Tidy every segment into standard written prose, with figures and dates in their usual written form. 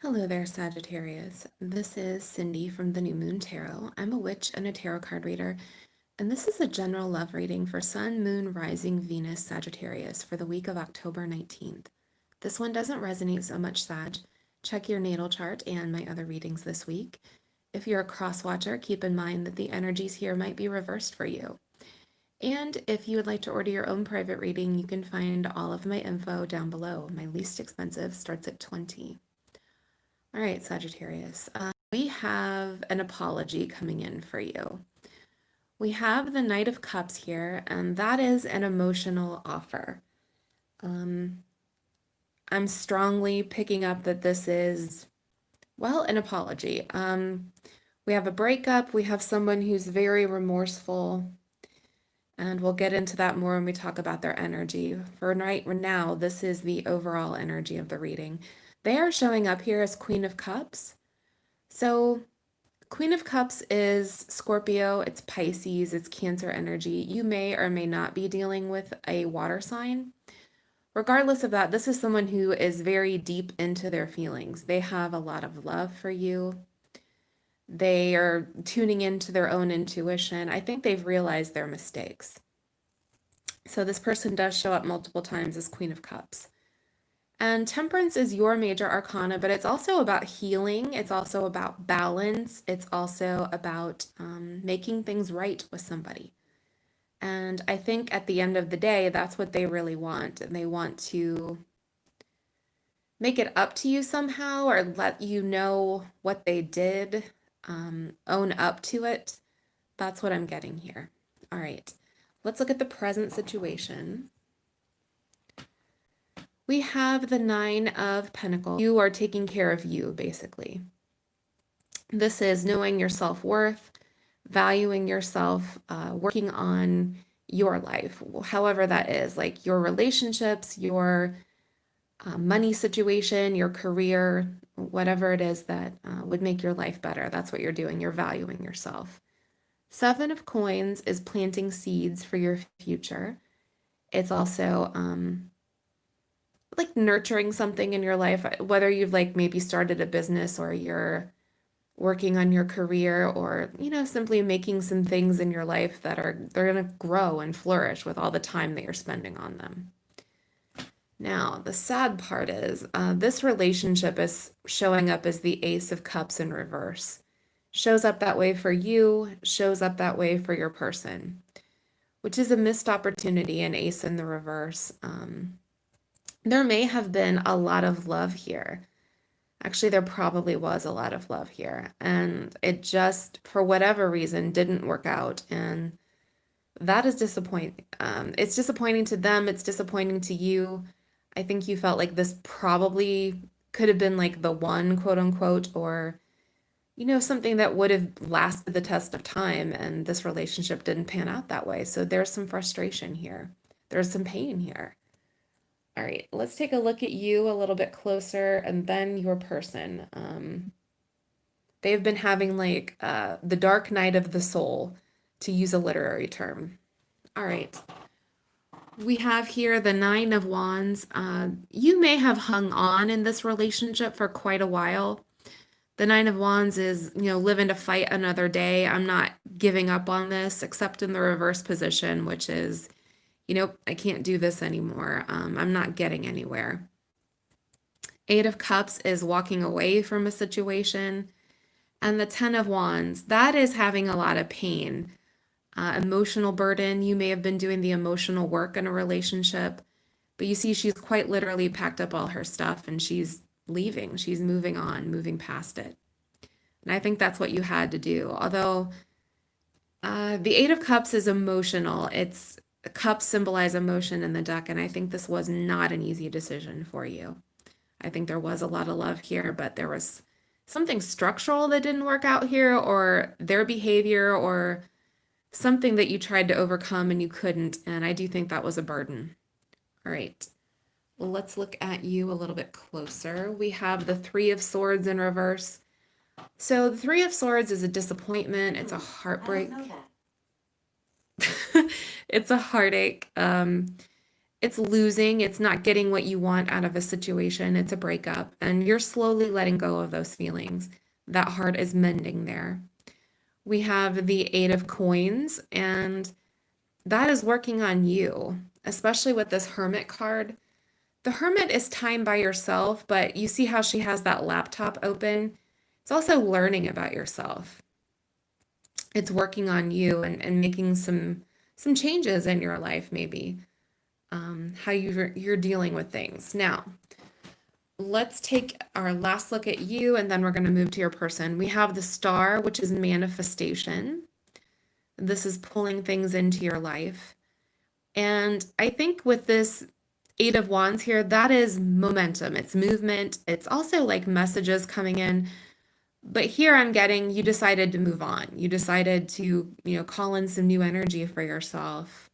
Hello there, Sagittarius. This is Cindy from the New Moon Tarot. I'm a witch and a tarot card reader, and this is a general love reading for Sun, Moon, Rising, Venus, Sagittarius for the week of October 19th. This one doesn't resonate so much, Sag. Check your natal chart and my other readings this week. If you're a cross watcher, keep in mind that the energies here might be reversed for you. And if you would like to order your own private reading, you can find all of my info down below. My least expensive starts at $20. All right, Sagittarius, we have an apology coming in for you. We have the Knight of Cups here, and that is an emotional offer. I'm strongly picking up that this is, well, an apology. We have a breakup, we have someone who's very remorseful, and we'll get into that more when we talk about their energy. For right now, this is the overall energy of the reading. They are showing up here as Queen of Cups. So Queen of Cups is Scorpio, it's Pisces, it's Cancer energy. You may or may not be dealing with a water sign. Regardless of that, this is someone who is very deep into their feelings. They have a lot of love for you. They are tuning into their own intuition. I think they've realized their mistakes. So this person does show up multiple times as Queen of Cups. And Temperance is your major arcana, but it's also about healing. It's also about balance. It's also about making things right with somebody. And I think at the end of the day, that's what they really want. And they want to make it up to you somehow or let you know what they did, own up to it. That's what I'm getting here. All right, let's look at the present situation. We have the Nine of Pentacles. You are taking care of you, basically. This is knowing your self-worth, valuing yourself, working on your life, however that is, like your relationships, your money situation, your career, whatever it is that would make your life better. That's what you're doing. You're valuing yourself. Seven of Coins is planting seeds for your future. It's also like nurturing something in your life, whether you've like maybe started a business or you're working on your career or, you know, simply making some things in your life that they're going to grow and flourish with all the time that you're spending on them. Now, the sad part is this relationship is showing up as the Ace of Cups in reverse. Shows up that way for you, shows up that way for your person, which is a missed opportunity, an ace in the reverse. There may have been a lot of love here. Actually, there probably was a lot of love here, and it just, for whatever reason, didn't work out, and that is disappointing. It's disappointing to them, it's disappointing to you. I think you felt like this probably could have been like the one, quote unquote, or, you know, something that would have lasted the test of time, and this relationship didn't pan out that way. So there's some frustration here. There's some pain here. All right, let's take a look at you a little bit closer and then your person. They've been having like the dark night of the soul, to use a literary term. All right. We have here the Nine of Wands. You may have hung on in this relationship for quite a while. The Nine of Wands is, you know, living to fight another day. I'm not giving up on this, except in the reverse position, which is, you know, I can't do this anymore. I'm not getting anywhere. Eight of Cups is walking away from a situation. And the Ten of Wands, that is having a lot of pain, emotional burden. You may have been doing the emotional work in a relationship, but you see she's quite literally packed up all her stuff and she's leaving. She's moving on, moving past it. And I think that's what you had to do. Although the Eight of Cups is emotional. It's cups symbolize emotion in the deck, and I think this was not an easy decision for you. I think there was a lot of love here, but there was something structural that didn't work out here, or their behavior, or something that you tried to overcome and you couldn't, and I do think that was a burden. All right, well, let's look at you a little bit closer. We have the Three of Swords in reverse. So the Three of Swords is a disappointment. It's a heartbreak. It's a heartache. it's losing, it's not getting what you want out of a situation, it's a breakup, and you're slowly letting go of those feelings. That heart is mending there. We have the Eight of Coins, and that is working on you, especially with this Hermit card. The Hermit is time by yourself, but you see how she has that laptop open? It's also learning about yourself. It's working on you and making some changes in your life, maybe how you're dealing with things. Now, let's take our last look at you, and then we're going to move to your person. We have the Star, which is manifestation. This is pulling things into your life. And I think with this Eight of Wands here, that is momentum. It's movement. It's also like messages coming in. But here I'm getting you decided to move on. You decided to, call in some new energy for yourself.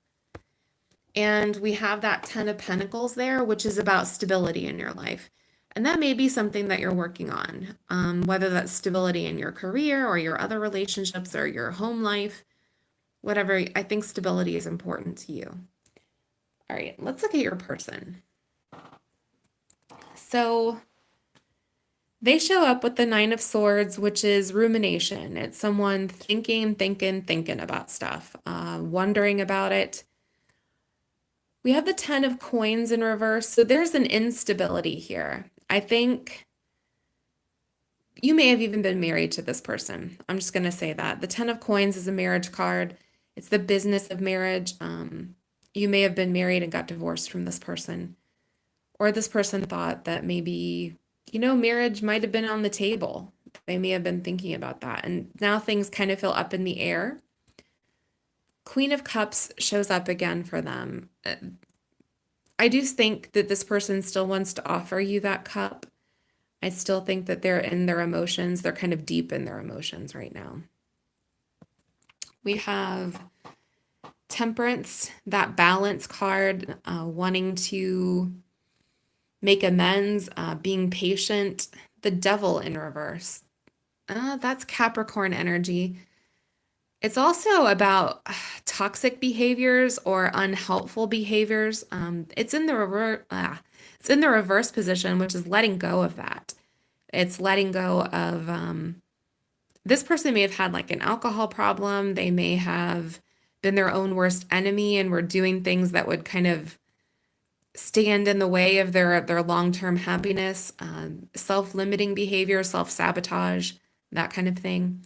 And we have that Ten of Pentacles there, which is about stability in your life. And that may be something that you're working on, whether that's stability in your career or your other relationships or your home life, whatever. I think stability is important to you. All right, let's look at your person. So they show up with the Nine of Swords, which is rumination. It's someone thinking about stuff, wondering about it. We have the Ten of Coins in reverse, so there's an instability here. I think you may have even been married to this person. I'm just going to say that. The Ten of Coins is a marriage card. It's the business of marriage. You may have been married and got divorced from this person. Or this person thought that maybe, marriage might have been on the table. They may have been thinking about that. And now things kind of feel up in the air. Queen of Cups shows up again for them. I do think that this person still wants to offer you that cup. I still think that they're in their emotions. They're kind of deep in their emotions right now. We have Temperance, that balance card, wanting to make amends, being patient. The Devil in reverse. That's Capricorn energy. It's also about toxic behaviors or unhelpful behaviors. It's in the reverse position, which is letting go of that. It's letting go of this person may have had like an alcohol problem. They may have been their own worst enemy and were doing things that would kind of stand in the way of their long-term happiness, self-limiting behavior, self-sabotage, that kind of thing.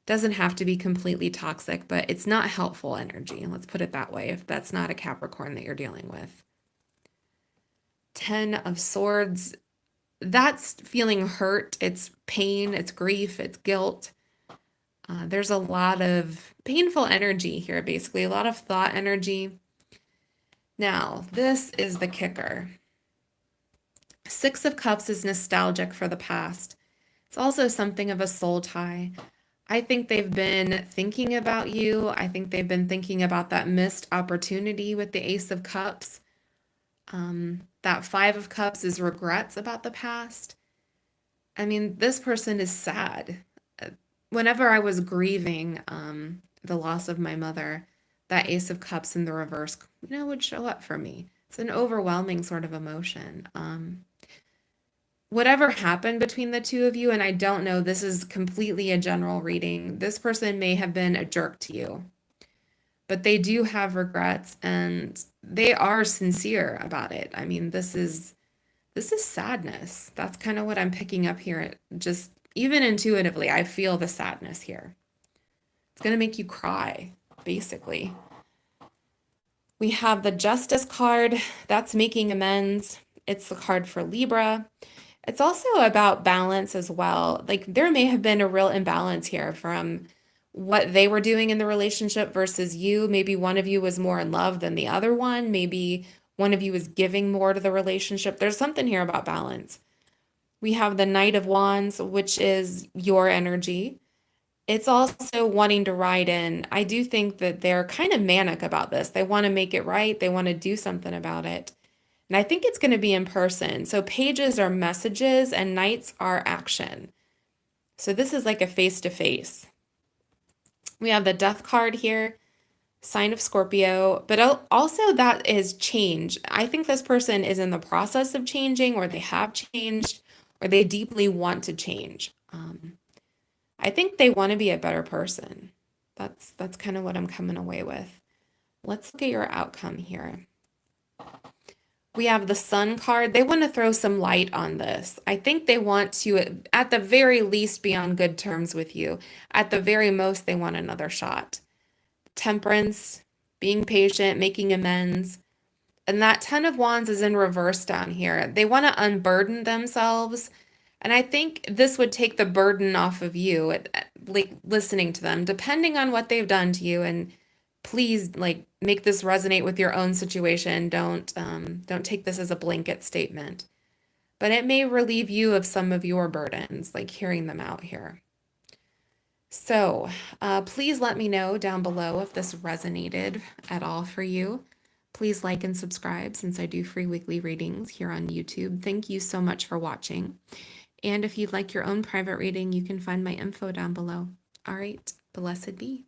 Doesn't have to be completely toxic, but it's not helpful energy. Let's put it that way, if that's not a Capricorn that you're dealing with. Ten of Swords, that's feeling hurt. It's pain, it's grief, it's guilt. There's a lot of painful energy here, basically, a lot of thought energy. Now, this is the kicker. Six of Cups is nostalgic for the past. It's also something of a soul tie. I think they've been thinking about you. I think they've been thinking about that missed opportunity with the Ace of Cups. That Five of Cups is regrets about the past. I mean, this person is sad. Whenever I was grieving the loss of my mother, that Ace of Cups in the reverse, would show up for me. It's an overwhelming sort of emotion. Whatever happened between the two of you, and I don't know, this is completely a general reading. This person may have been a jerk to you, but they do have regrets and they are sincere about it. I mean, this is sadness. That's kind of what I'm picking up here. Just even intuitively, I feel the sadness here. It's going to make you cry, basically. We have the Justice card. That's making amends. It's the card for Libra. It's also about balance as well. Like there may have been a real imbalance here from what they were doing in the relationship versus you. Maybe one of you was more in love than the other one. Maybe one of you was giving more to the relationship. There's something here about balance. We have the Knight of Wands, which is your energy. It's also wanting to ride in. I do think that they're kind of manic about this. They want to make it right. They want to do something about it. And I think it's going to be in person. So pages are messages and knights are action. So this is like a face-to-face. We have the Death card here. sign of Scorpio, but also that is change. I think this person is in the process of changing, or they have changed, or they deeply want to change. I think they want to be a better person. That's kind of what I'm coming away with. Let's look at your outcome here. We have the Sun card. They want to throw some light on this. I think they want to, at the very least, be on good terms with you. At the very most, they want another shot. Temperance, being patient, making amends. And that Ten of Wands is in reverse down here. They want to unburden themselves. And I think this would take the burden off of you, like listening to them, depending on what they've done to you. And please, like, make this resonate with your own situation. Don't take this as a blanket statement. But it may relieve you of some of your burdens, like hearing them out here. So please let me know down below if this resonated at all for you. Please like and subscribe, since I do free weekly readings here on YouTube. Thank you so much for watching. And if you'd like your own private reading, you can find my info down below. All right, blessed be.